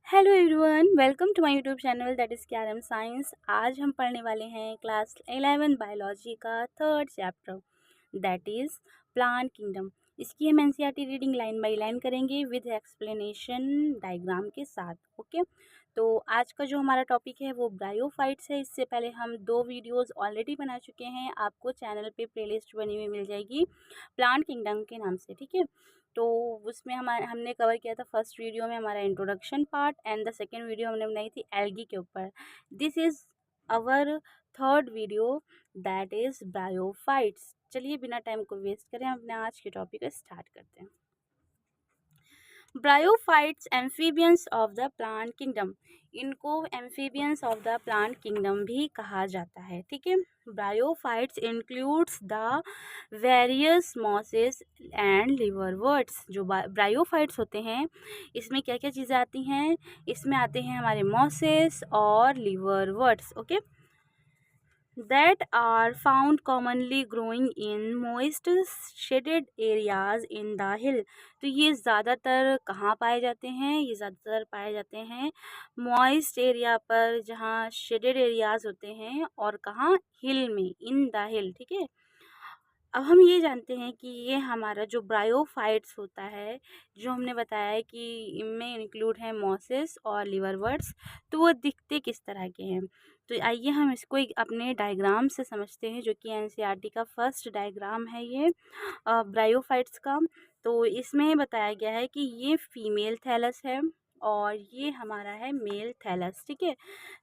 Hello everyone, welcome to my YouTube channel that is carrom science. आज हम पढ़ने वाले हैं क्लास 11 बायोलॉजी का third chapter that is plant kingdom. इसकी हम NCERT reading line by line करेंगे विद एक्सप्लेनेशन डायग्राम के साथ। ओके, तो आज का जो हमारा टॉपिक है वो ब्रायोफाइट्स है। इससे पहले हम 2 वीडियोस ऑलरेडी बना चुके हैं, आपको चैनल पे प्लेलिस्ट बनी हुई मिल जाएगी प्लांट किंगडम के नाम से। ठीक है, तो उसमें हमने कवर किया था फर्स्ट वीडियो में हमारा introduction part and the second video हमने बनाई थी एल्गी के ऊपर। This is our third video that is bryophytes. चलिए बिना टाइम को वेस्ट करें हम अपने आज के टॉपिक को स्टार्ट करते हैं। Bryophytes amphibians of the plant kingdom, इनको amphibians of the plant kingdom भी कहा जाता है। ठीक है, bryophytes includes the various mosses and liverworts. जो ब्रायोफाइट्स होते हैं इसमें क्या क्या चीज़ें आती हैं, इसमें आते हैं हमारे मॉसेस और liverworts. Okay, that are found commonly growing in moist shaded areas in the hill। तो ये ज़्यादातर कहाँ पाए जाते हैं? ये ज़्यादातर पाए जाते हैं मॉइस्ट एरिया पर, जहाँ शेडेड एरियाज होते हैं, और कहाँ? हिल में, इन द हिल। ठीक है, अब हम ये जानते हैं कि ये हमारा जो ब्रायोफाइट्स होता है, जो हमने बताया है कि इनमें इंक्लूड है मॉसेस और लिवरवर्ट्स, तो वो दिखते किस तरह के हैं। तो आइए हम इसको एक अपने डायग्राम से समझते हैं, जो कि एनसीईआरटी का फर्स्ट डायग्राम है ये ब्रायोफाइट्स का। तो इसमें बताया गया है कि ये फीमेल थैलस है और ये हमारा है मेल थैलस। ठीक है,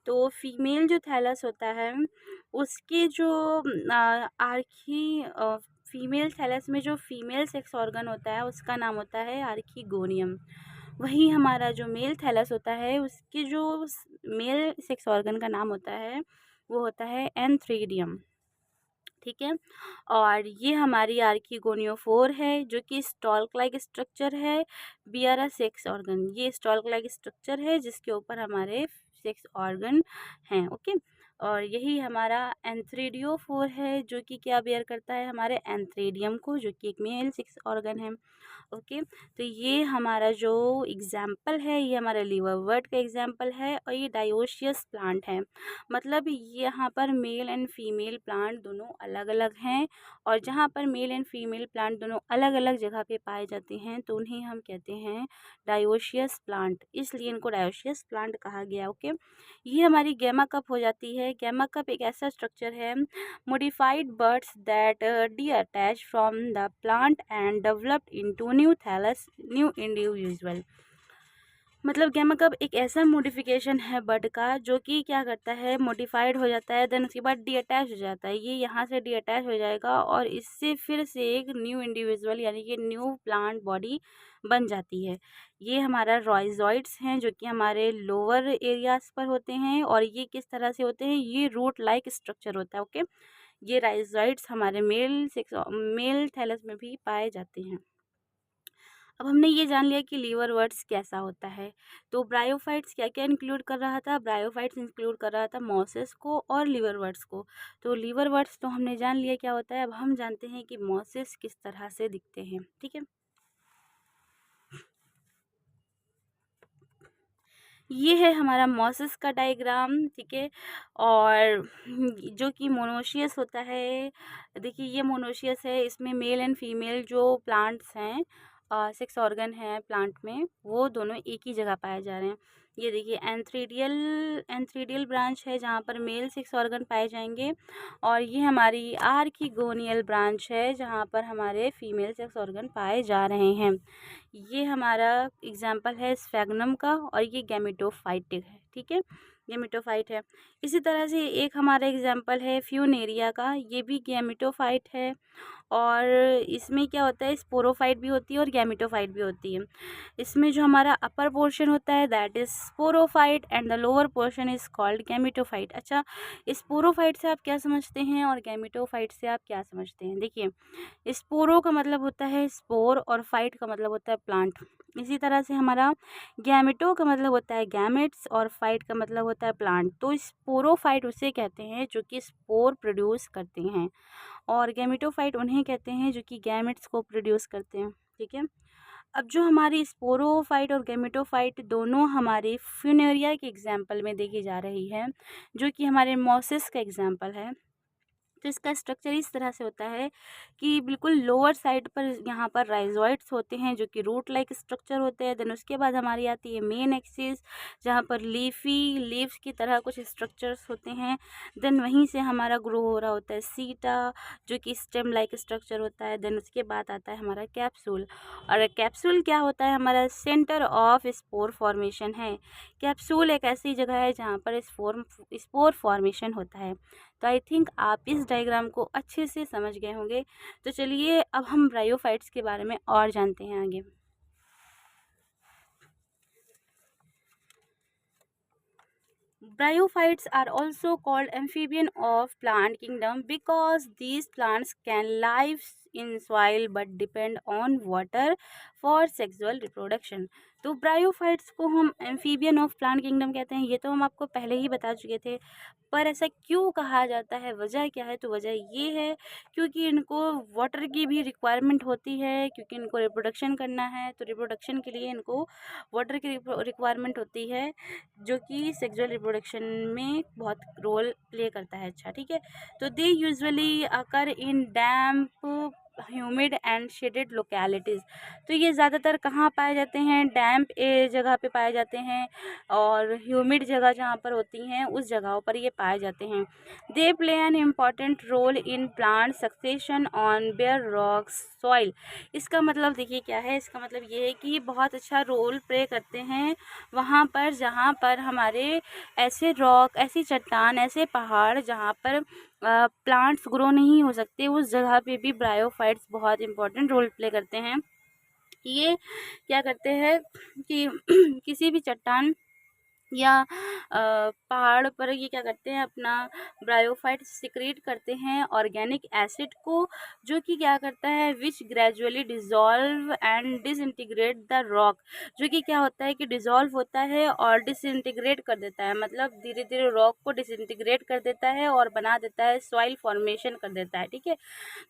तो फीमेल जो थैलस होता है उसके जो आर्की फीमेल थैलस में जो फीमेल सेक्स ऑर्गन होता है उसका नाम होता है आर्कीगोनियम। वही हमारा जो मेल थैलस होता है उसके जो मेल सेक्स ऑर्गन का नाम होता है वो होता है एंथ्रीडियम। ठीक है, और ये हमारी आर्कीगोनियोफोर है जो कि स्टॉल्क लाइक स्ट्रक्चर है। बियरा सेक्स ऑर्गन, ये स्टॉल्क लाइक स्ट्रक्चर है जिसके ऊपर हमारे सेक्स ऑर्गन हैं। ओके, और यही हमारा एंथ्रीडियोफोर है जो कि क्या बियर करता है? हमारे एंथ्रीडियम को, जो कि एक मेल सेक्स ऑर्गन है। ओके, तो ये हमारा जो एग्जाम्पल है ये हमारा लिवरवर्ट का एग्जाम्पल है, और ये डायोशियस प्लांट है। मतलब यहाँ पर मेल एंड फीमेल प्लांट दोनों अलग अलग हैं, और जहाँ पर मेल एंड फीमेल प्लांट दोनों अलग अलग जगह पे पाए जाते हैं तो उन्हें हम कहते हैं डायोशियस प्लांट, इसलिए इनको डायोशियस प्लांट कहा गया। ओके, ये हमारी गैमा कप हो जाती है। गैमा कप एक ऐसा स्ट्रक्चर है modified buds that detach from the plant and developed into new thallus, new individual। मतलब गैमा कप एक ऐसा मॉडिफिकेशन है बड का जो कि क्या करता है, मॉडिफाइड हो जाता है, देन उसके बाद डीअटैच हो जाता है। ये यहाँ से डीअटैच हो जाएगा और इससे फिर से एक न्यू इंडिविजुअल यानी कि न्यू प्लांट बॉडी बन जाती है। ये हमारा रॉइजॉइड्स हैं जो कि हमारे लोअर एरियाज पर होते हैं, और ये किस तरह से होते हैं? ये रूट लाइक स्ट्रक्चर होता है। ओके, ये राइजॉइड्स हमारे मेल थैलस में भी पाए जाते हैं। अब हमने ये जान लिया कि लिवरवर्ट्स कैसा होता है। तो ब्रायोफाइट्स क्या क्या इंक्लूड कर रहा था? ब्रायोफाइट्स इंक्लूड कर रहा था मॉसेस को और लिवरवर्ट्स को। तो लिवरवर्ट्स तो हमने जान लिया क्या होता है। अब हम जानते हैं कि मॉसेस किस तरह से दिखते हैं। ठीक है, ये है हमारा मॉसेस का डायग्राम। ठीक है, और जो कि मोनोशियस होता है, देखिए ये मोनोशियस है, इसमें मेल एंड फीमेल जो प्लांट्स हैं, सेक्स ऑर्गन है प्लांट में, वो दोनों एक ही जगह पाए जा रहे हैं। ये देखिए एंथ्रीडियल ब्रांच है जहाँ पर मेल सेक्स ऑर्गन पाए जाएंगे, और ये हमारी आर्कीगोनियल ब्रांच है जहाँ पर हमारे फीमेल सेक्स ऑर्गन पाए जा रहे हैं। ये हमारा एग्जाम्पल है स्फैग्नम का, और ये गैमेटोफाइट है। ठीक है, गैमेटोफाइट है। इसी तरह से एक हमारा एग्जाम्पल है फ्यूनेरिया का, ये भी गैमेटोफाइट है, और इसमें क्या होता है, स्पोरोफाइट भी होती है और गैमेटोफाइट भी होती है। इसमें जो हमारा अपर पोर्शन होता है that is sporophyte and the lower portion is called gametophyte. अच्छा, स्पोरोफाइट से आप क्या समझते हैं और गैमेटोफाइट से आप क्या समझते हैं? देखिए, स्पोरो का मतलब होता है स्पोर और फाइट का मतलब होता है प्लांट। इसी तरह से हमारा गैमेटो का मतलब होता है गैमेट्स और फाइट का मतलब होता है प्लांट। तो स्पोरोफाइट उसे कहते हैं जो कि स्पोर प्रोड्यूस करते हैं, और गैमेटोफाइट उन्हें कहते हैं जो कि गैमेट्स को प्रोड्यूस करते हैं। ठीक है, अब जो हमारी स्पोरोफाइट और गेमेटोफाइट दोनों हमारे फ्यूनेरिया के एग्जाम्पल में देखी जा रही है, जो कि हमारे मॉसिस का एग्जाम्पल है। तो इसका स्ट्रक्चर इस तरह से होता है कि बिल्कुल लोअर साइड पर यहाँ पर राइजोइड्स होते हैं जो कि रूट लाइक स्ट्रक्चर होते हैं। देन उसके बाद हमारी आती है मेन एक्सिस, जहाँ पर लीव्स की तरह कुछ स्ट्रक्चर्स होते हैं। देन वहीं से हमारा ग्रो हो रहा होता है सीटा, जो कि स्टेम लाइक स्ट्रक्चर होता है। देन उसके बाद आता है हमारा कैप्सूल, और कैप्सूल क्या होता है, हमारा सेंटर ऑफ स्पोर फॉर्मेशन है। कैप्सूल एक ऐसी जगह है जहाँ पर स्पोर फॉर्मेशन होता है। तो आई थिंक आप इस डायग्राम को अच्छे से समझ गए होंगे। तो चलिए अब हम ब्रायोफाइट्स के बारे में और जानते हैं आगे। Bryophytes are also called amphibian of plant kingdom because these plants can live in soil but depend on water for sexual reproduction. तो ब्रायोफाइट्स को हम एम्फीबियन ऑफ प्लांट किंगडम कहते हैं, ये तो हम आपको पहले ही बता चुके थे। पर ऐसा क्यों कहा जाता है, वजह क्या है? तो वजह ये है क्योंकि इनको वाटर की भी रिक्वायरमेंट होती है, क्योंकि इनको रिप्रोडक्शन करना है। तो रिप्रोडक्शन के लिए इनको वाटर की रिक्वायरमेंट होती है, जो कि सेक्सुअल रिप्रोडक्शन में बहुत रोल प्ले करता है। अच्छा, ठीक है। तो they usually occur in damp, humid and shaded localities. तो ये ज़्यादातर कहाँ पाए जाते हैं? डैम्प जगह पे पाए जाते हैं, और ह्यूमिड जगह जहाँ पर होती हैं उस जगहों पर ये पाए जाते हैं। They play an important role in plant succession on bare rocks soil. इसका मतलब देखिए क्या है, इसका मतलब ये है कि बहुत अच्छा रोल प्ले करते हैं वहाँ पर जहाँ पर हमारे ऐसे रॉक, ऐसी चट्टान, ऐसे पहाड़ जहाँ पर प्लांट्स ग्रो नहीं हो सकते, उस जगह पे भी ब्रायोफाइट्स बहुत इंपॉर्टेंट रोल प्ले करते हैं। ये क्या करते हैं कि किसी भी चट्टान या पहाड़ पर ये क्या करते हैं, अपना ब्रायोफाइट सिक्रेट करते हैं ऑर्गेनिक एसिड को, जो कि क्या करता है, which gradually dissolve and disintegrate the rock. जो कि क्या होता है कि डिसॉल्व होता है और डिसइंटीग्रेट कर देता है, मतलब धीरे धीरे रॉक को डिसइंटीग्रेट कर देता है और बना देता है, सॉइल फॉर्मेशन कर देता है। ठीक है,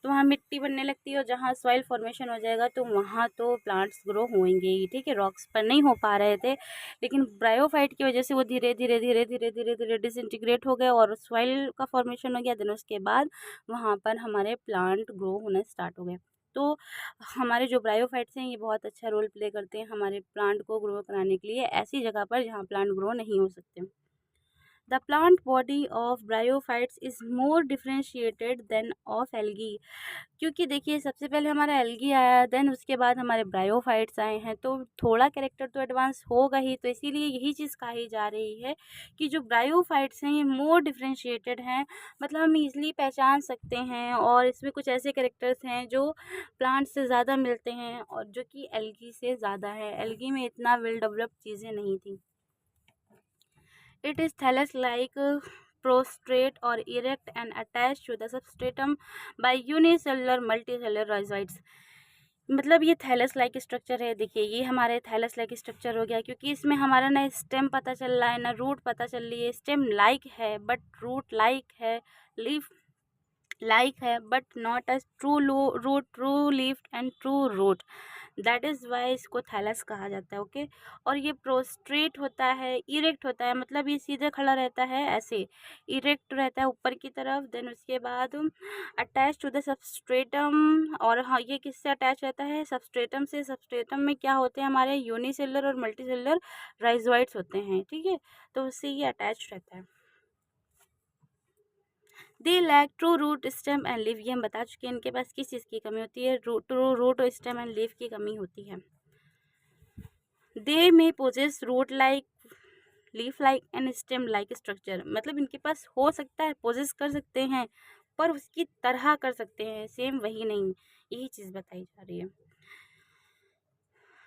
तो वहाँ मिट्टी बनने लगती है, और जहाँ सॉइल फॉर्मेशन हो जाएगा तो वहाँ तो प्लांट्स ग्रो होंगे ही। ठीक है, रॉक्स पर नहीं हो पा रहे थे, लेकिन ब्रायोफाइट की वजह से वो धीरे धीरे धीरे धीरे धीरे धीरे डिसइंटीग्रेट हो गए और सॉइल का फॉर्मेशन हो गया। देन उसके बाद वहाँ पर हमारे प्लांट ग्रो होना स्टार्ट हो गए। तो हमारे जो ब्रायोफाइट्स हैं ये बहुत अच्छा रोल प्ले करते हैं हमारे प्लांट को ग्रो कराने के लिए ऐसी जगह पर जहाँ प्लांट ग्रो नहीं हो सकते। The plant body of bryophytes is more differentiated than of algae। क्योंकि देखिए सबसे पहले हमारा एल्गी आया, देन उसके बाद हमारे ब्रायोफाइट्स आए हैं, तो थोड़ा कैरेक्टर तो एडवांस होगा ही। तो इसीलिए यही चीज़ कही जा रही है कि जो ब्रायोफाइट्स हैं ये मोर डिफरेंशिएटेड हैं, मतलब हम इजीली पहचान सकते हैं, और इसमें कुछ ऐसे कैरेक्टर्स हैं जो प्लांट से ज़्यादा मिलते हैं और जो कि एल्गी से ज़्यादा है। एल्गी में इतना वेल डेवलप्ड चीज़ें नहीं थी। It is thallus-like, prostrate or erect and attached to the substratum by unicellular multicellular rhizoids। मतलब ये थैलस लाइक स्ट्रक्चर है। देखिए ये हमारे थैलस लाइक स्ट्रक्चर हो गया, क्योंकि इसमें हमारा ना स्टेम पता चल रहा है ना रूट पता चल रही है। स्टेम लाइक है बट रूट लाइक है, लीफ लाइक है but not as true root, true leaf and true root. That is why इसको थैलस कहा जाता है। ओके, और ये प्रोस्ट्रेट होता है, इरेक्ट होता है, मतलब ये सीधे खड़ा रहता है, ऐसे इरेक्ट रहता है ऊपर की तरफ। देन उसके बाद अटैच टू द सबस्ट्रेटम, और हाँ ये किससे अटैच रहता है? सबस्ट्रेटम से। सबस्ट्रेटम में क्या होते हैं हमारे यूनिसेलुलर और मल्टीसेलुलर राइजोइड्स होते हैं। ठीक है, तो उससे ये अटैच रहता है। They lack true root, stem and leaf, ये हम बता चुके हैं इनके पास किस चीज़ की कमी होती है, ट्रू रूट और स्टेम एंड लीफ की कमी होती है। दे में possess root like, leaf like and stem like structure, मतलब इनके पास हो सकता है, पोजेस कर सकते हैं, पर उसकी तरह कर सकते हैं, सेम वही नहीं, यही चीज़ बताई जा रही है।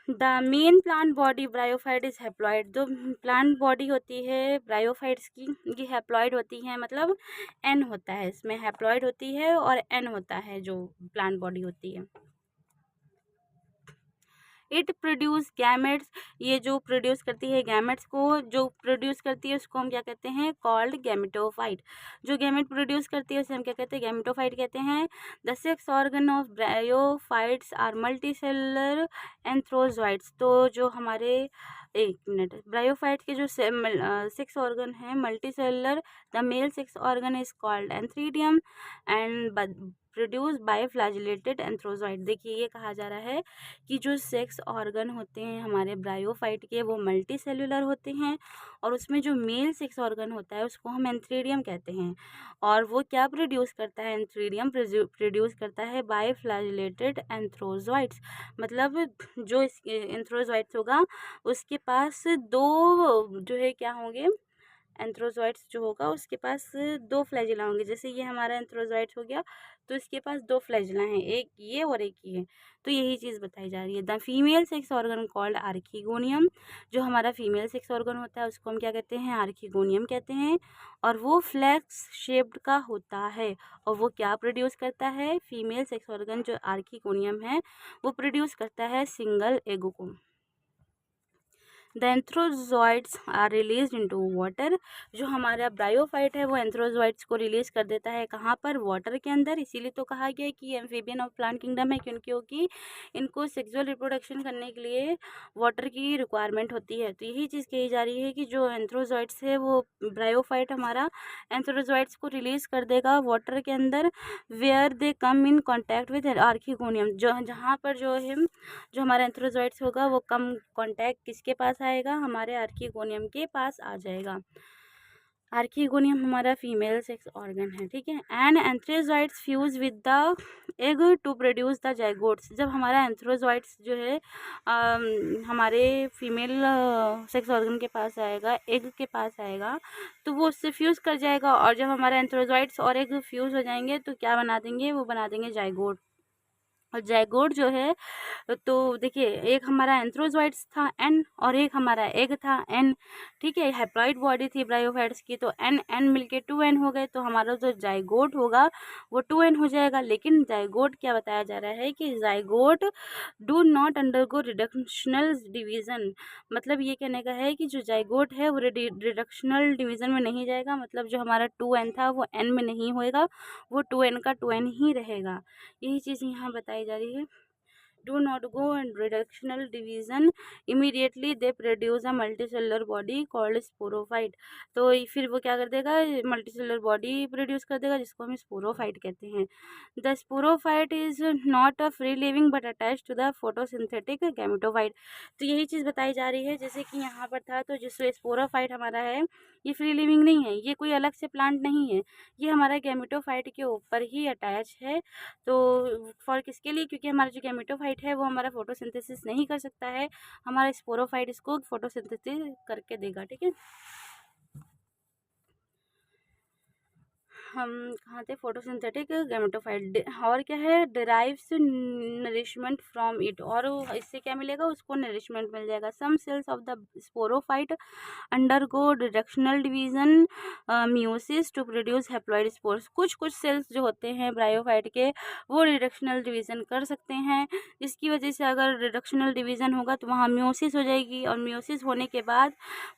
The main plant body bryophyte is haploid. जो प्लांट बॉडी होती है ब्रायोफाइट्स की, ये हैप्लॉइड होती है, मतलब एन होता है इसमें, हैप्लॉइड होती है और एन होता है जो प्लांट बॉडी होती है। इट प्रोड्यूस गैमेट्स, ये जो प्रोड्यूस करती है गैमेट्स को, जो प्रोड्यूस करती है उसको हम क्या कहते हैं, कॉल्ड गैमेटोफाइट। जो गैमेट प्रोड्यूस करती है उसे हम क्या कहते हैं, गैमेटोफाइट कहते हैं। The sex organ of bryophytes are multicellular antherozoids. तो जो हमारे, एक मिनट, ब्रायोफाइट के जो सेक्स ऑर्गन है multicellular, the male sex organ is called antheridium and produce by flagellated antherozoid. देखिए ये कहा जा रहा है कि जो सेक्स ऑर्गन होते हैं हमारे ब्रायोफाइट के वो मल्टी सेल्यूलर होते हैं, और उसमें जो मेल सेक्स ऑर्गन होता है उसको हम एंथ्रीडियम कहते हैं। और वो क्या प्रोड्यूस करता है, एंथ्रीडियम प्रोड्यूस करता है बाय फ्लैजिलेटेड एंथ्रोजॉइट्स। मतलब जो एंथ्रोजॉइट्स होगा उसके पास दो जो है क्या होंगे, एंथ्रोजॉइट्स जो होगा उसके पास दो फ्लैजिला होंगे। जैसे ये हमारा एंथ्रोजॉइट्स हो गया तो इसके पास दो फ्लैजिला हैं, एक ये और एक ये। तो यही चीज़ बताई जा रही है। The female sex organ called archegonium, जो हमारा फीमेल सेक्स ऑर्गन होता है उसको हम क्या कहते हैं, आर्किगोनियम कहते हैं। और वो फ्लैक्स शेप्ड का होता है, और वो क्या प्रोड्यूस करता है, फीमेल सेक्स ऑर्गन जो आर्किगोनियम है वो प्रोड्यूस करता है सिंगल एगो को। The antherozoids are release into water, जो हमारा ब्रायोफाइट है वो एंथ्रोजॉइड्स को रिलीज कर देता है कहाँ पर, वाटर के अंदर। इसीलिए तो कहा गया है कि एम्फीबियन ऑफ प्लांट किंगडम है, क्योंकि इनको सेक्सुअल रिप्रोडक्शन करने के लिए वाटर की रिक्वायरमेंट होती है। तो यही चीज़ कही जा रही है कि जो एंथ्रोजॉइड्स है वो ब्रायोफाइट हमारा एंथ्रोजॉइड्स को रिलीज कर देगा वाटर के अंदर, where they come in contact with archegonium, जो जहाँ पर जो है जो हमारा एंथ्रोजॉइड्स होगा वो कम कांटेक्ट किसके पास आएगा, हमारे आर्किगोनियम के पास आ जाएगा। आर्किगोनियम हमारा फीमेल सेक्स ऑर्गन है, ठीक है। And antherozoids fuse with the egg to produce the zygotes, जब हमारा एंथ्रोजॉइड्स जो है हमारे फीमेल सेक्स ऑर्गन के पास आएगा, एग के पास आएगा, तो वो उससे फ्यूज़ कर जाएगा। और जब हमारा एंथ्रोजॉइड्स और एग फ्यूज़ हो जाएंगे तो क्या बना देंगे, वो बना देंगे जाइगोट। और जाइगोट जो है, तो देखिए एक हमारा एंथ्रोजॉइड्स था एन, और एक हमारा एग था एन, ठीक है। हैप्लॉइड बॉडी थी ब्रायोफाइट्स की, तो एन एन मिलके 2n हो गए, तो हमारा जो जाइगोट होगा वो 2n हो जाएगा। लेकिन जाइगोट क्या बताया जा रहा है कि zygote do not undergo reductional division, मतलब ये कहने का है कि जो जाइगोट है वो रिडक्शनल डिवीज़न में नहीं जाएगा, मतलब जो हमारा 2n था वो n में नहीं होएगा, वो 2n का 2n ही रहेगा। यही चीज़ यहाँ बताई जा रही है। do not go and reductional division immediately they produce a multicellular body called sporophyte। तो फिर वो क्या कर देगा, मल्टीसेलुलर बॉडी प्रोड्यूस कर देगा जिसको हम स्पोरोफाइट कहते हैं। The sporophyte is not a free living but attach to the photosynthetic gametophyte. तो यही चीज़ बताई जा रही है, जैसे कि यहाँ पर था, तो जिससे स्पोरोफाइट हमारा है ये फ्री लिविंग नहीं है, ये कोई अलग से प्लांट नहीं है, ये हमारा गैमेटोफाइट के ऊपर ही अटैच है। तो फॉर किसके लिए, क्योंकि हमारा जो गैमेटोफाइट है वो हमारा फोटोसिंथेसिस नहीं कर सकता है, हमारा स्पोरोफाइट इसको फोटोसिंथेसिस करके देगा, ठीक है। हम कहाँ थे, फोटोसिंथेटिक गैमेटोफाइट, और क्या है, डिराइव्स नरिशमेंट फ्रॉम इट, और इससे क्या मिलेगा, उसको नरिशमेंट मिल जाएगा। Some cells of the sporophyte undergo deductional division meiosis to produce haploid spores. कुछ कुछ सेल्स जो होते हैं ब्रायोफाइट के वो रिडक्शनल डिवीजन कर सकते हैं, इसकी वजह से अगर रिडक्शनल डिवीजन होगा तो वहाँ मियोसिस हो जाएगी, और मियोसिस होने के बाद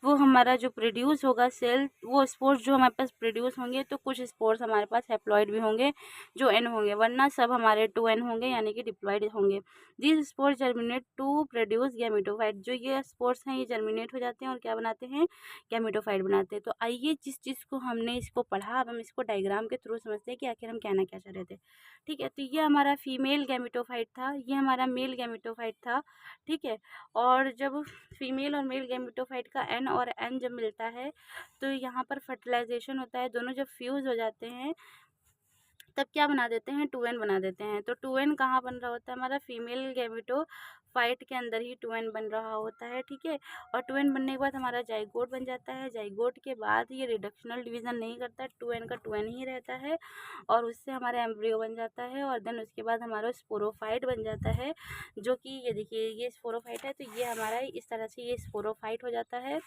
वो हमारा जो प्रोड्यूस होगा सेल, वो स्पोर्स जो हमारे पास प्रोड्यूस होंगे, तो कुछ स्पोर्स हमारे पास हैप्लॉइड भी होंगे जो n होंगे, वरना सब हमारे 2n होंगे यानी कि डिप्लॉइड होंगे। This spores germinate to produce gametophyte, जो ये स्पोर्स हैं ये जर्मिनेट हो जाते हैं और क्या बनाते हैं, गैमेटोफाइट बनाते हैं। तो आइए जिस चीज़ को हमने इसको पढ़ा, अब हम इसको डायग्राम के थ्रू समझते हैं कि आखिर हम कहना क्या चाह रहे थे, ठीक है। तो ये हमारा फीमेल गैमेटोफाइट था, ये हमारा मेल गैमेटोफाइट था, ठीक है। और जब फीमेल और मेल गैमेटोफाइट का n और n जब मिलता है तो यहाँ पर फर्टिलाइजेशन होता है, दोनों जब फ्यूज़ हो जाते हैं तब क्या बना देते हैं, 2n बना देते हैं। तो 2n कहाँ बन रहा होता है, हमारा फीमेल गैमेटोफाइट के अंदर ही 2n बन रहा होता है, ठीक है। और 2n बनने के बाद हमारा जाइगोट बन जाता है, जाइगोट के बाद ये रिडक्शनल डिवीज़न नहीं करता, 2n का 2n ही रहता है, और उससे हमारा एम्ब्रियो बन जाता है, और देन उसके बाद हमारा स्पोरोफाइट बन जाता है, जो कि ये देखिए ये स्पोरोफाइट है, तो ये हमारा इस तरह से ये स्पोरोफाइट हो जाता है।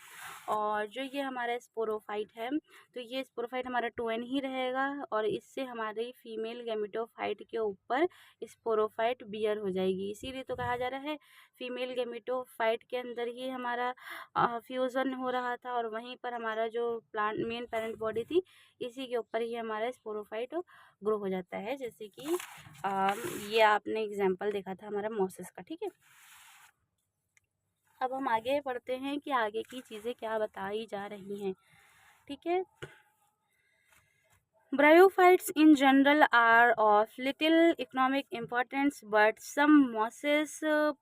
और जो ये हमारा स्पोरोफाइट है, तो ये स्पोरोफाइट हमारा 2n ही रहेगा, और इससे हमारी फीमेल गैमेटोफाइट के ऊपर स्पोरोफाइट बियर हो जाएगी। इसीलिए तो कहा जा रहा है फीमेल गैमेटोफाइट के अंदर ही हमारा फ्यूज़न हो रहा था और वहीं पर हमारा जो प्लांट मेन पेरेंट बॉडी थी इसी के ऊपर ही हमारा स्पोरोफाइट ग्रो हो जाता है। जैसे कि ये आपने एग्जाम्पल देखा था हमारा मोसेस का। ठीक है, अब हम आगे पढ़ते हैं कि आगे की चीज़ें क्या बताई जा रही हैं। ठीक है, Bryophytes in general are of little economic importance, but some mosses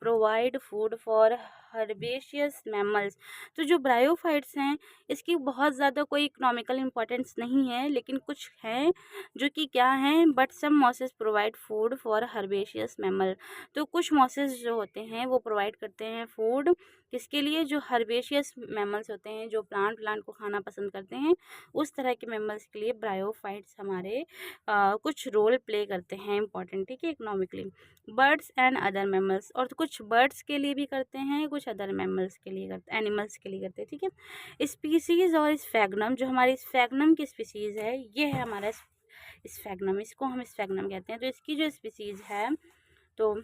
provide food for herbaceous mammals। तो जो ब्रायोफाइट्स हैं इसकी बहुत ज़्यादा कोई इकोनॉमिकल इम्पोर्टेंस नहीं है, लेकिन कुछ हैं जो कि क्या हैं, but some mosses provide food for herbaceous mammal. तो कुछ मॉसेस जो होते हैं वो प्रोवाइड करते हैं फूड किसके लिए, जो हर्बेशियस मैमल्स होते हैं जो प्लांट को खाना पसंद करते हैं, उस तरह के मेम्बर्स के लिए ब्रायोफाइट्स हमारे कुछ रोल प्ले करते हैं इंपॉर्टेंट। ठीक है, economically birds and other mammals, और कुछ बर्ड्स के लिए भी करते हैं, कुछ अदर मैमल्स के लिए करते, एनिमल्स के लिए करते हैं। ठीक है, स्पीसीज और स्फैग्नम, जो हमारी स्फैग्नम की स्पीसीज है ये है हमारा स्फैग्नम, इसको हम स्फैग्नम कहते हैं। तो इसकी जो स्पीसीज है तो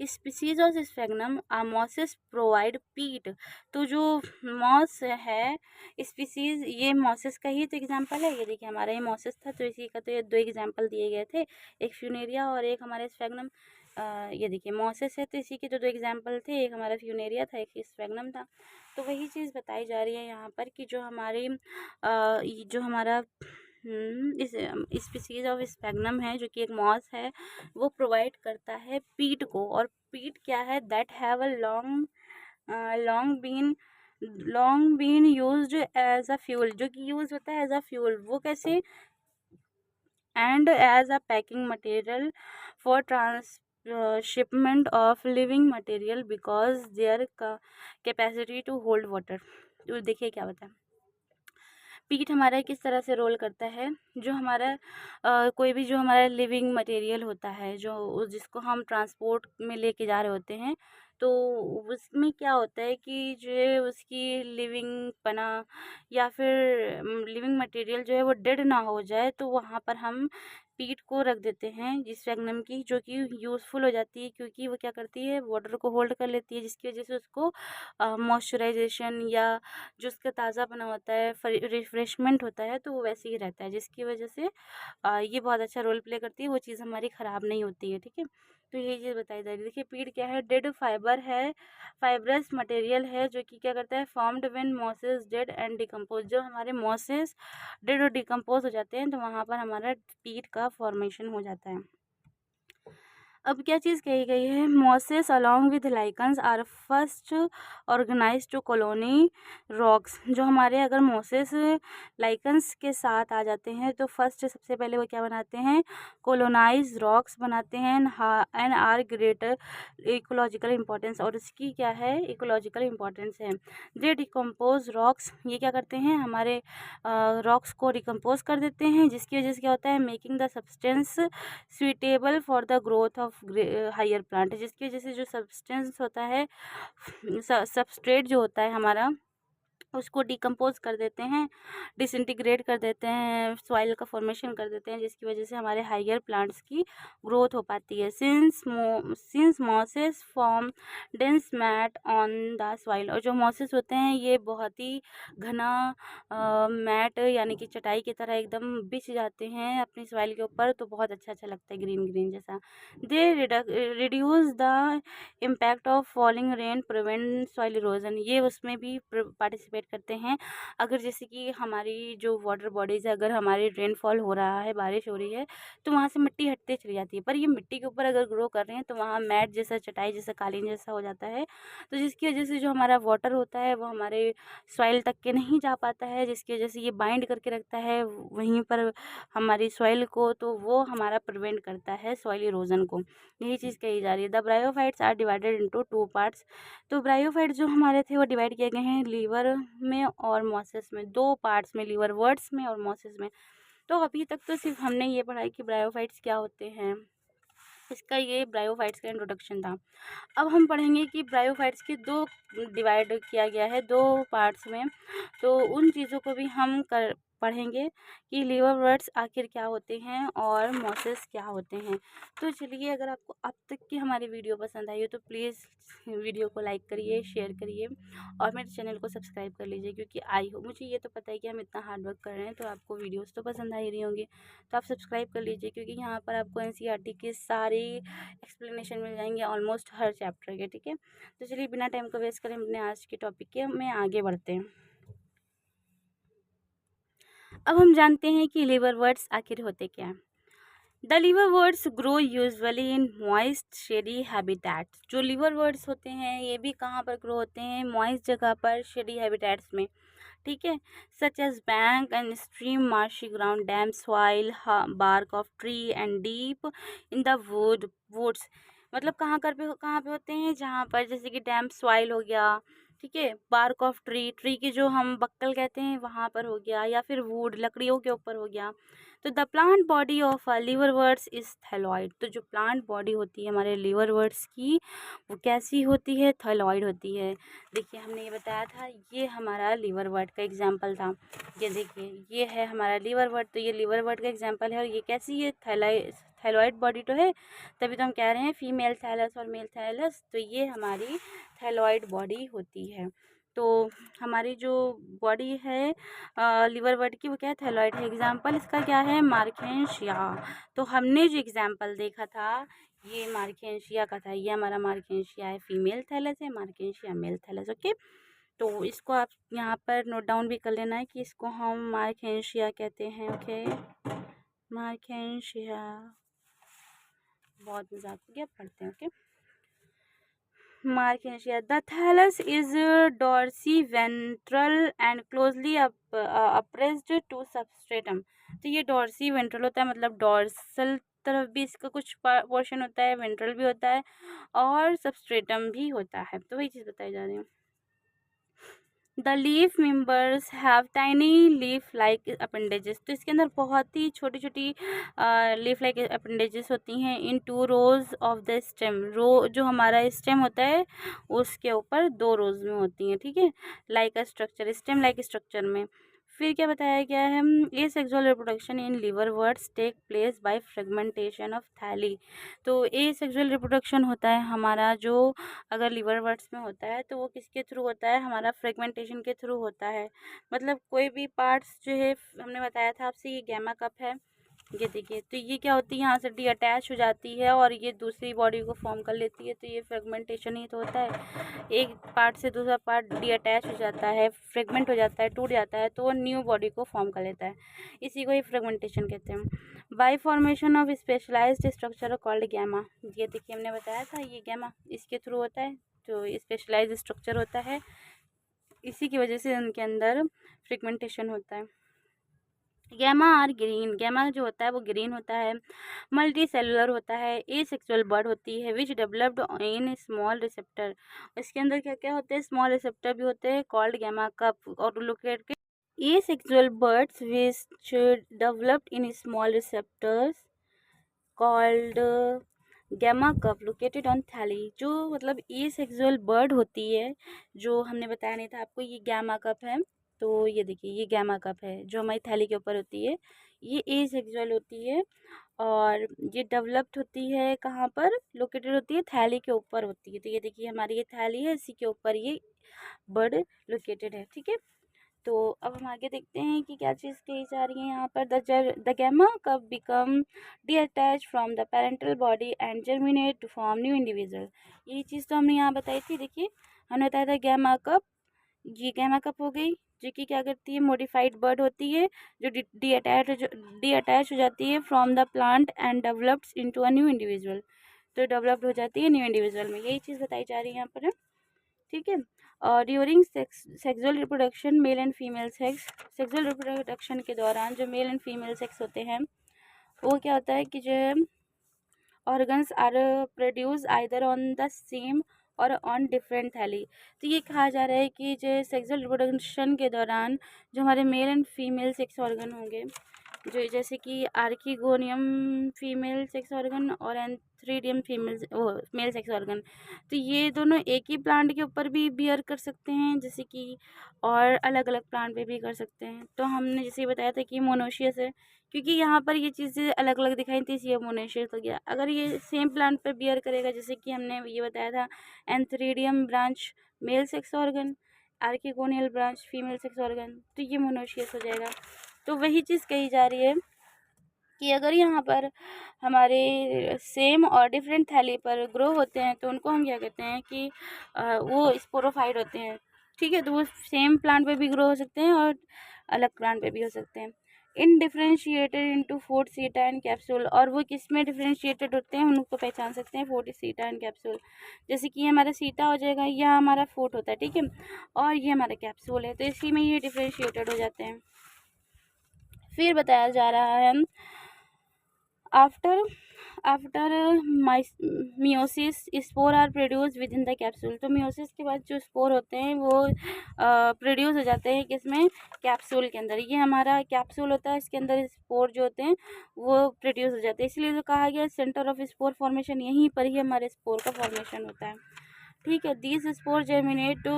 species of sphagnum mosses provide पीट। तो जो मॉस है स्पीसीज, ये मॉसेस का ही तो एग्जांपल है। ये देखिए हमारा ये मॉसेस था तो इसी का तो ये दो एग्जांपल दिए गए थे, एक फ्यूनेरिया और एक हमारे स्फैग्नम। ये देखिए मॉसेस है तो इसी के तो दो एग्जांपल थे, एक हमारा फ्यूनेरिया था एक स्फैग्नम था। तो वही चीज़ बताई जा रही है यहाँ पर कि जो हमारी जो हमारा इस स्पीसीज ऑफ स्फैग्नम है जो कि एक मॉस है, वो प्रोवाइड करता है पीट को। और पीट क्या है, that have a long been used as a fuel, जो कि यूज होता है एज अ फ्यूल। वो कैसे, and as a packing material for shipment of living material because their capacity to hold water. तो देखिए क्या बताए, पीट हमारा किस तरह से रोल करता है, जो हमारा कोई भी जो हमारा लिविंग मटेरियल होता है जो जिसको हम ट्रांसपोर्ट में लेके जा रहे होते हैं, तो उसमें क्या होता है कि जो उसकी लिविंग पना या फिर लिविंग मटेरियल जो है वो डेड ना हो जाए, तो वहाँ पर हम पीट को रख देते हैं जिस स्फैग्नम की, जो कि यूज़फुल हो जाती है क्योंकि वो क्या करती है, वाटर को होल्ड कर लेती है, जिसकी वजह से उसको मॉइस्चराइजेशन या जो उसका ताज़ापना होता है, रिफ्रेशमेंट होता है, तो वो वैसे ही रहता है, जिसकी वजह से ये बहुत अच्छा रोल प्ले करती है, वो चीज़ हमारी ख़राब नहीं होती है। ठीक है, तो यही चीज़ बताई जा रही है। देखिए पीट क्या है, डेड फाइबर है, फाइब्रस मटेरियल है जो कि क्या करता है, formed when mosses dead and decompose. जो हमारे मॉसेस डेड और डिकम्पोज हो जाते हैं तो वहाँ पर हमारा पीट का फॉर्मेशन हो जाता है। अब क्या चीज़ कही गई है, mosses along with lichens are first organize to colony rocks. जो हमारे अगर मॉसेस लाइकन्स के साथ आ जाते हैं तो फर्स्ट सबसे पहले वो क्या बनाते हैं, कॉलोनाइज रॉक्स बनाते हैं and are greater ecological importance. और इसकी क्या है, इकोलॉजिकल इंपॉर्टेंस है। दे डिकम्पोज रॉक्स, ये क्या करते हैं, हमारे रॉक्स को डिकम्पोज कर देते हैं, जिसकी वजह से क्या होता है, making the substance suitable for the growth of higher plant, जिसकी वजह से जो सब्सटेंस होता है, सबस्ट्रेट जो होता है हमारा, उसको डिकम्पोज कर देते हैं, डिसइंटीग्रेट कर देते हैं, सॉइल का फॉर्मेशन कर देते हैं, जिसकी वजह से हमारे हायर प्लांट्स की ग्रोथ हो पाती है। Since mosses form dense mat on the soil, और जो मॉसेस होते हैं ये बहुत ही घना मैट यानी कि चटाई की तरह एकदम बिछ जाते हैं अपनी सॉइल के ऊपर, तो बहुत अच्छा लगता है ग्रीन ग्रीन जैसा। They reduce the impact of falling rain, prevent soil erosion, ये उसमें भी पार्टिसिपेट करते हैं। अगर जैसे कि हमारी जो वाटर बॉडीज़ है, अगर हमारी रेनफॉल हो रहा है, बारिश हो रही है, तो वहाँ से मिट्टी हटते चली जाती है, पर ये मिट्टी के ऊपर अगर ग्रो कर रहे हैं तो वहाँ मैट जैसा, चटाई जैसा, कालीन जैसा हो जाता है, तो जिसकी वजह से जो हमारा वाटर होता है वो हमारे सॉइल तक के नहीं जा पाता है, जिसकी वजह से ये बाइंड करके रखता है वहीं पर हमारी सॉइल को, तो वो हमारा प्रिवेंट करता है सॉइल इरोजन को। यही चीज़ कही जा रही है। The bryophytes are divided into 2 parts. तो ब्रायोफाइट्स जो हमारे थे वो डिवाइड किए गए हैं लीवर में और मॉसेस में, 2 पार्ट्स में, लीवर वर्ड्स में और मॉसेस में। तो अभी तक तो सिर्फ हमने ये पढ़ा कि ब्रायोफाइट्स क्या होते हैं, इसका ये ब्रायोफाइट्स का इंट्रोडक्शन था। अब हम पढ़ेंगे कि ब्रायोफाइट्स के 2 डिवाइड किया गया है 2 पार्ट्स में, तो उन चीज़ों को भी हम पढ़ेंगे कि लिवरवर्ट्स आखिर क्या होते हैं और मॉसेस क्या होते हैं। तो चलिए, अगर आपको अब तक की हमारी वीडियो पसंद आई हो तो प्लीज़ वीडियो को लाइक करिए, शेयर करिए और मेरे चैनल को सब्सक्राइब कर लीजिए, क्योंकि आई हो मुझे ये तो पता है कि हम इतना हार्ड वर्क कर रहे हैं तो आपको वीडियोस तो पसंद आ ही रही होंगी। तो आप सब्सक्राइब कर लीजिए, क्योंकि यहाँ पर आपको एनसीईआरटी के सारे एक्सप्लेनेशन मिल जाएंगे ऑलमोस्ट हर चैप्टर के। ठीक है, तो चलिए बिना टाइम को वेस्ट करें अपने आज के टॉपिक के में आगे बढ़ते हैं। अब हम जानते हैं कि लिवरवर्ट्स आखिर होते क्या हैं। The liverworts grow usually in moist shady habitats. जो लिवरवर्ट्स होते हैं ये भी कहाँ पर ग्रो होते हैं, मॉइस्ट जगह पर, शेडी हैबिटेट्स में। ठीक है, such as bank and stream, marshy ground, damp soil, bark of tree and deep in the woods. मतलब कहाँ पे होते हैं, जहाँ पर जैसे कि डैम सॉइल हो गया, ठीक है, बार्क ऑफ ट्री, ट्री की जो हम बक्कल कहते हैं वहाँ पर हो गया, या फिर वुड लकड़ियों के ऊपर हो गया। तो the plant body of liverworts is thalloid. तो जो प्लांट बॉडी होती है हमारे लिवरवर्ट्स की वो कैसी होती है, थैलॉइड होती है। देखिए हमने ये बताया था, ये हमारा लिवरवर्ट का एग्जाम्पल था। ये देखिए ये है हमारा लिवरवर्ट, तो ये लिवरवर्ट का एग्जाम्पल है और ये कैसी है, थैलॉइड बॉडी तो है, तभी तो हम कह रहे हैं फीमेल थैलस और मेल थैलस। तो ये हमारी थैलॉइड बॉडी होती है। तो हमारी जो बॉडी है लिवरवर्ट की वो क्या है, थैलॉइड है। एग्जाम्पल इसका क्या है, मार्केंशिया। तो हमने जो एग्जाम्पल देखा था ये मार्केंशिया का था। ये हमारा मार्केंशिया है, फीमेल थैलस है, मार्केंशिया मेल थैलस। ओके, तो इसको आप यहाँ पर नोट डाउन भी कर लेना है कि इसको हम मार्केंशिया कहते हैं। Okay, Marchantia. बहुत मजाक हो गया, पढ़ते हैं। Okay, Markensia. The thallus is dorsiventral and closely appressed to substratum. तो ये डॉर्सी वेंट्रल होता है, मतलब डॉर्सल तरफ भी इसका कुछ पोर्शन होता है, वेंट्रल भी होता है और सबस्ट्रेटम भी होता है। तो वही चीज़ बताई जा रही है। The leaf members have tiny leaf like appendages. तो इसके अंदर बहुत ही छोटी छोटी लीफ लाइक अपेंडेजेस होती हैं इन 2 रोज ऑफ द स्टेम। रो जो हमारा स्टेम होता है उसके ऊपर 2 रोज में होती हैं। ठीक है, like a structure, stem like structure में। फिर क्या बताया गया है, asexual reproduction in liverworts take place by fragmentation of thalli. तो ए सेक्सुअल रिप्रोडक्शन होता है हमारा जो अगर लिवरवर्ट्स में होता है तो वो किसके थ्रू होता है, हमारा फ्रेगमेंटेशन के थ्रू होता है। मतलब कोई भी पार्ट्स जो है, हमने बताया था आपसे, ये गैमा कप है, ये देखिए, तो ये क्या होती है, यहाँ से डी अटैच हो जाती है और ये दूसरी बॉडी को फॉर्म कर लेती है। तो ये फ्रेगमेंटेशन ही तो होता है, एक पार्ट से दूसरा पार्ट डी अटैच हो जाता है, फ्रेगमेंट हो जाता है, टूट जाता है, तो वो न्यू बॉडी को फॉर्म कर लेता है। इसी को ही फ्रेगमेंटेशन कहते हैं। By formation of specialized structure called gemma. ये देखिए हमने बताया था, ये गैमा इसके थ्रू होता है, जो स्पेशलाइज्ड स्ट्रक्चर होता है, इसी की वजह से उनके अंदर फ्रेगमेंटेशन होता है। Gamma are green. गैमा जो होता है वो ग्रीन होता है, मल्टी सेलुलर होता है, ए सेक्सुअल बर्ड होती है विच डेवलप्ड इन स्मॉल रिसेप्टर। इसके अंदर क्या क्या होते हैं, स्मॉल रिसेप्टर भी होते हैं कॉल्ड गैमा कप और located. A sexual buds which developed in small receptors called gemma cup located on thalli. जो मतलब ए सेक्सुअल बर्ड होती है, जो हमने बताया नहीं था आपको, ये गैमा कप है। तो ये देखिए ये गैमा कप है जो हमारी थैली के ऊपर होती है, ये ए सेक्सुअल होती है और ये डेवलप्ड होती है कहाँ पर, लोकेटेड होती है थैली के ऊपर होती है। तो ये देखिए हमारी ये थैली है, इसी के ऊपर ये बर्ड लोकेटेड है। ठीक है, तो अब हम आगे देखते हैं कि क्या चीज़ कही जा रही है यहाँ पर। The gemma cup become detach from the parental body and germinate to form new individual. ये चीज़ तो हमने यहाँ बताई थी। देखिए हमने बताया था गैमा कप, ये गैमा कप हो गई जो कि क्या करती है, मॉडिफाइड बर्ड होती है जो डीअटैच हो जाती है from the plant and develops into a new individual. तो डेवलप्ड हो जाती है न्यू इंडिविजुअल में, यही चीज़ बताई जा रही है यहाँ पर। ठीक है, और during sexual reproduction male and female sex, sexual reproduction के दौरान जो मेल एंड फीमेल सेक्स होते हैं वो क्या होता है कि जो organs are produce either on the same or on different thalli. तो ये कहा जा रहा है कि जो सेक्सुअल रिप्रोडक्शन के दौरान जो हमारे male and female sex organ होंगे जो जैसे कि आर्किगोनियम फीमेल सेक्स ऑर्गन और antheridium female male sex organ, तो ये दोनों एक ही प्लांट के ऊपर भी बियर कर सकते हैं, जैसे कि और अलग अलग प्लांट पे भी कर सकते हैं। तो हमने जैसे बताया था कि मोनोशियस है, क्योंकि यहाँ पर ये चीज़ें अलग अलग दिखाई थी इसलिए मोनोशियस हो गया। अगर ये सेम प्लांट पर बियर करेगा, जैसे कि हमने ये बताया था antheridium branch mail sex organ, archegonial branch female sex organ, तो ये मोनोशियस हो जाएगा। तो वही चीज़ कही जा रही है कि अगर यहाँ पर हमारे सेम और डिफरेंट थैली पर ग्रो होते हैं तो उनको हम क्या कहते हैं कि वो स्पोरोफाइट होते हैं। ठीक है, तो वो सेम प्लांट पे भी ग्रो हो सकते हैं और अलग प्लांट पे भी हो सकते हैं। इन डिफ्रेंशिएटेड इनटू 4 सीटा एंड कैप्सूल, और वो किस में डिफ्रेंशिएटेड होते हैं हम उनको पहचान सकते हैं 4 सीटा एंड कैप्सूल। जैसे कि ये हमारा सीटा हो जाएगा, यह हमारा फूट होता है, ठीक है, और ये हमारा कैप्सूल है, तो इसी में ये डिफ्रेंशिएटेड हो जाते हैं। फिर बताया जा रहा है after meiosis spore are produce within the capsule. तो मियोसिस के बाद जो स्पोर होते हैं वो प्रोड्यूस हो जाते हैं किसमें, कैप्सूल के अंदर। ये हमारा कैप्सूल होता है, इसके अंदर स्पोर जो होते हैं वो प्रोड्यूस हो जाते हैं, इसलिए तो कहा गया सेंटर ऑफ स्पोर फॉर्मेशन, यहीं पर ही हमारे स्पोर का फॉर्मेशन होता है। ठीक है, these spore germinate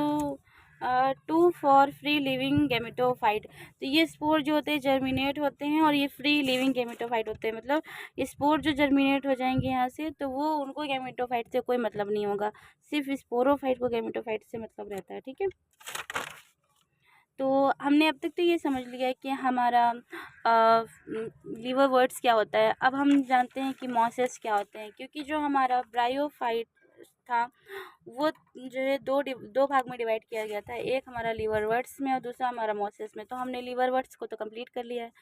to for free living gametophyte. तो ये स्पोर जो होते हैं जर्मिनेट होते हैं और ये फ्री लिविंग गेमेटोफाइट होते हैं, मतलब स्पोर जो जर्मिनेट हो जाएंगे यहाँ से तो वो उनको गेमेटोफाइट से कोई मतलब नहीं होगा, सिर्फ स्पोरोफाइट को गेमेटोफाइट से मतलब रहता है। ठीक है, तो हमने अब तक तो ये समझ लिया है कि हमारा लीवर वर्ड्स क्या होता है। अब हम जानते हैं कि मॉसेस क्या होते हैं, क्योंकि जो हमारा ब्रायोफाइट था वो जो है दो भाग में डिवाइड किया गया था, एक हमारा लीवर वर्ड्स में और दूसरा हमारा मॉसेस में। तो हमने लीवर वर्ड्स को तो कंप्लीट कर लिया है,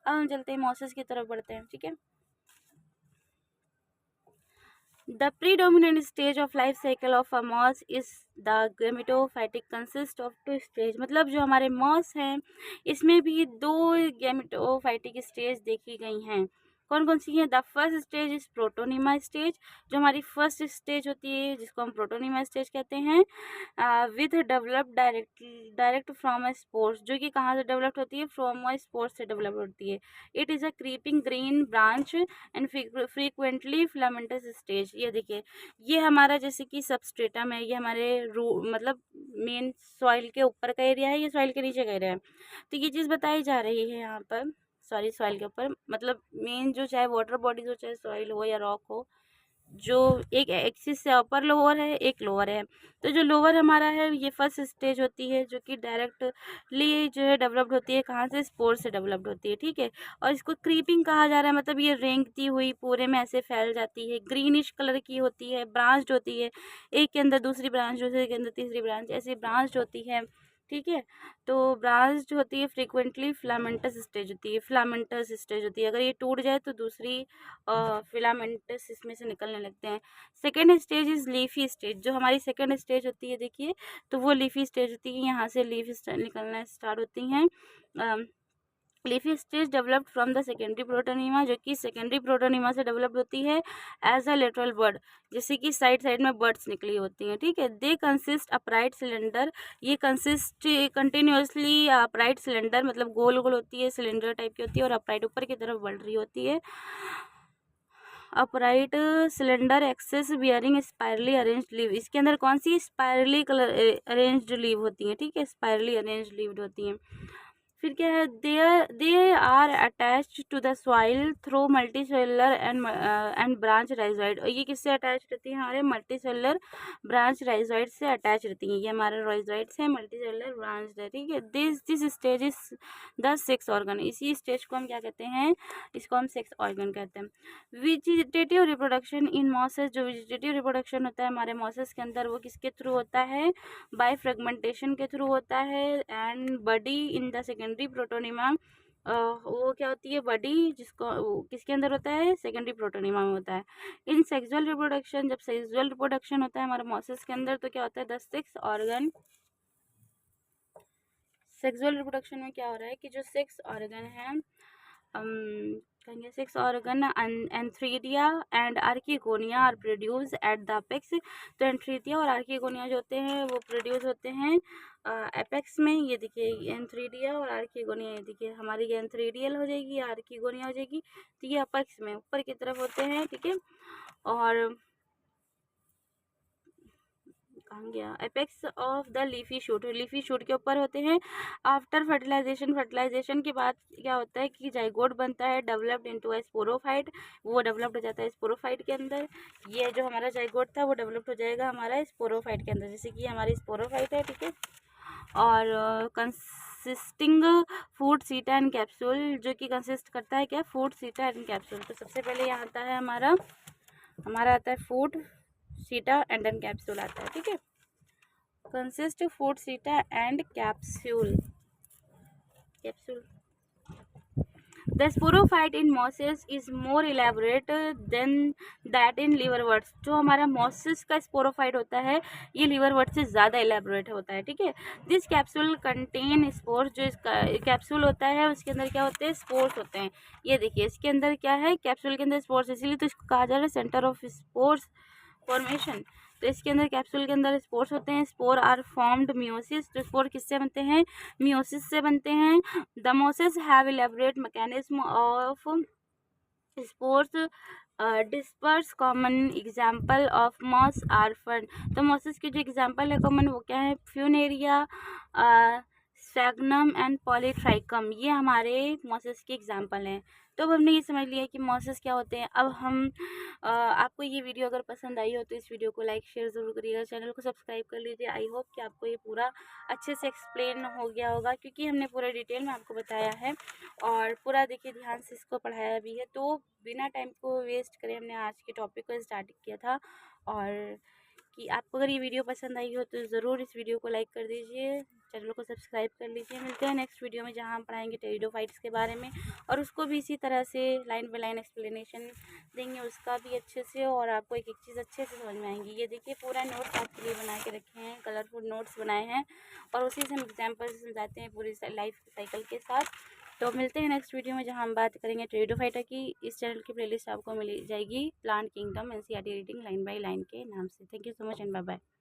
अब हम चलते हैं मॉसेस की तरफ बढ़ते हैं। ठीक है, The predominant stage of life cycle of a moss is the gametophytic consist of 2 stage। मतलब जो हमारे मॉस हैं इसमें भी 2 गेमेटोफाइटिक स्टेज देखी गई हैं। कौन कौन सी हैं? The first stage is protonema stage, जो हमारी फर्स्ट स्टेज होती है जिसको हम प्रोटोनिमा स्टेज कहते हैं, with develop direct from a spores, जो कि कहाँ से डेवलप्ड होती है, फ्रॉम अ स्पोर्स से डेवलप होती है। It is a creeping green branch and frequently filamentous stage. ये देखिए, ये हमारा जैसे कि सबस्ट्रेटम है, ये हमारे मतलब मेन सॉइल के ऊपर का एरिया है, ये सॉइल के नीचे का एरिया है। तो ये चीज़ बताई जा रही है यहाँ पर, सॉरी सॉइल के ऊपर, मतलब मेन जो चाहे वाटर बॉडीज हो चाहे सॉइल हो या रॉक हो, जो एक एक्सिस से अपर लोअर है एक लोअर है। तो जो लोअर हमारा है ये फर्स्ट स्टेज होती है, जो कि डायरेक्टली जो है डेवलप्ड होती है, कहाँ से, स्पोर से डेवलप्ड होती है। ठीक है, और इसको क्रीपिंग कहा जा रहा है, मतलब ये रेंगती हुई पूरे में ऐसे फैल जाती है, ग्रीनिश कलर की होती है, ब्रांच्ड होती है, एक के अंदर दूसरी ब्रांच, दूसरे के अंदर तीसरी ब्रांच, ऐसे ब्रांच्ड होती है। ठीक है, तो ब्रांच जो होती है फ्रीक्वेंटली फिलामेंटस स्टेज होती है, फिलामेंटस स्टेज होती है। अगर ये टूट जाए तो दूसरी फिलामेंटस इसमें से निकलने लगते हैं। Second stage is leafy stage, जो हमारी सेकेंड स्टेज होती है देखिए, तो वो लीफी स्टेज होती है, यहाँ से लीफ निकलना स्टार्ट होती हैं। Leafy stage developed from the secondary protonema, जो कि सेकेंडरी प्रोटोनिमा से डेवलप्ड होती है एज अ लेटरल बर्ड, जैसे कि साइड साइड में बर्ड्स निकली होती हैं। ठीक है, दे कंसिस्ट अपराइट सिलेंडर, ये कंसिस्ट कंटिन्यूसली अपराइट सिलेंडर, मतलब गोल गोल होती है, सिलेंडर टाइप की होती है और अपराइट ऊपर की तरफ बढ़ रही होती है। Upright cylinder axes bearing spirally arranged leave, इसके अंदर कौन सी स्पायरली कलर अरेंज्ड लीव होती हैं। ठीक है, स्पायरली अरेंज्ड लीव्ड होती हैं। फिर क्या है, they are attached to the soil through multicellular and branch rhizoid, और ये किससे अटैच रहती है, हमारे मल्टीसेलुलर ब्रांच राइजोइड से अटैच रहती हैं। ये हमारे राइजोइड से मल्टीसेलुलर ब्रांच है। ठीक है, this stage is the sex organ, इसी स्टेज को हम क्या कहते हैं, इसको हम सेक्स ऑर्गन कहते हैं। वेजिटेटिव रिप्रोडक्शन इन मॉसेस, जो वेजिटेटिव रिप्रोडक्शन होता है हमारे मॉसेस के अंदर वो किसके थ्रू होता है, बाय फ्रेगमेंटेशन के थ्रू होता है। And buddy in the secondary protonema, वो क्या होती है, बडी, जिसको किसके अंदर होता है, सेकेंडरी प्रोटोनिमा में होता है। इन सेक्सुअल रिप्रोडक्शन, जब सेक्सुअल रिप्रोडक्शन होता है हमारे मॉसेस के अंदर तो क्या होता है, the sex organ, sexual reproduction में क्या हो रहा है कि जो सेक्स ऑर्गन है कहेंगे 6 organ antheridia and archegonia are produce at the apex. तो एंथ्रीडिया और आर्किगोनिया जो होते हैं वो प्रोड्यूस होते हैं एपेक्स में। ये देखिए एंथ्रीडिया और आर्किगोनिया, ये देखिए हमारी ये एंथ्रीडियल हो जाएगी, आर्किगोनिया हो जाएगी, तो ये अपेक्स में ऊपर की तरफ होते हैं, ठीक है। और कहाँ गया, apex of the leafy shoot, leafy shoot के ऊपर होते हैं। आफ्टर फर्टिलाइजेशन, फर्टिलाइजेशन के बाद क्या होता है कि जाइगोट बनता है, डेवलप्ड इनटू ए स्पोरोफाइट, वो डेवलप्ड हो जाता है स्पोरोफाइट के अंदर। ये जो हमारा जाइगोट था वो डेवलप्ड हो जाएगा हमारा स्पोरोफाइट के अंदर, जैसे कि हमारी स्पोरोफाइट है, ठीक है। और कंसिस्टिंग फूड सीटा एंड कैप्सूल, जो कि कंसिस्ट करता है क्या, फूड सीटा एंड कैप्सूल। तो सबसे पहले यहाँ आता है हमारा आता है फूड सीटा एंड देन कैप्सूल आता है, ठीक है। कंसिस्ट फूड सीटा and capsule. The sporophyte in mosses is more elaborate than that in liverworts। जो हमारा mosses का sporophyte होता है ये liverworts से ज़्यादा elaborate होता है, ठीक है। This capsule contain spores, जो इसका कैप्सूल होता है उसके अंदर क्या होते हैं, स्पोर्स होते हैं। ये देखिए इसके अंदर क्या है, कैप्सूल के अंदर स्पोर्स, इसीलिए तो इसको कहा जा रहा है सेंटर ऑफ स्पोर्स फॉर्मेशन। तो इसके अंदर कैप्सूल के अंदर स्पोर्स होते हैं। स्पोर आर फॉर्म्ड मियोसिस, तो स्पोर किससे बनते हैं, मियोसिस से बनते हैं। The mosses have elaborate mechanism of spores disperse. Common example of moss are fern. तो मोसेस के जो एग्जाम्पल है कॉमन वो क्या है, फ्यूनेरिया, स्फैग्नम एंड पॉलीट्राइकम, ये हमारे मॉसेस के एग्जाम्पल हैं। तो अब हमने ये समझ लिया कि मॉसेस क्या होते हैं। अब हम आपको ये वीडियो अगर पसंद आई हो तो इस वीडियो को लाइक शेयर ज़रूर करिएगा, चैनल को सब्सक्राइब कर लीजिए। आई होप कि आपको ये पूरा अच्छे से एक्सप्लेन हो गया होगा, क्योंकि हमने पूरा डिटेल में आपको बताया है और पूरा देखिए ध्यान से इसको पढ़ाया भी है। तो बिना टाइम को वेस्ट करे हमने आज के टॉपिक को स्टार्ट किया था। और कि आपको अगर ये वीडियो पसंद आई हो तो ज़रूर इस वीडियो को लाइक कर दीजिए, चैनल को सब्सक्राइब कर लीजिए। मिलते हैं नेक्स्ट वीडियो में जहाँ हम पढ़ाएंगे टेरिडोफाइट्स के बारे में, और उसको भी इसी तरह से लाइन बाय लाइन एक्सप्लेनेशन देंगे उसका भी अच्छे से, और आपको एक एक चीज़ अच्छे से समझ में आएंगी। ये देखिए पूरा नोट्स आपके लिए बना के रखे हैं, कलरफुल नोट्स बनाए हैं, और उसी से हम एग्जाम्पल समझाते हैं पूरी लाइफ साइकिल के साथ। तो मिलते हैं नेक्स्ट वीडियो में जहाँ हम बात करेंगे टेरिडोफाइटा की। इस चैनल की प्लेलिस्ट आपको मिल जाएगी plant kingdom NCERT reading line by line के नाम से। Thank you so much and bye bye.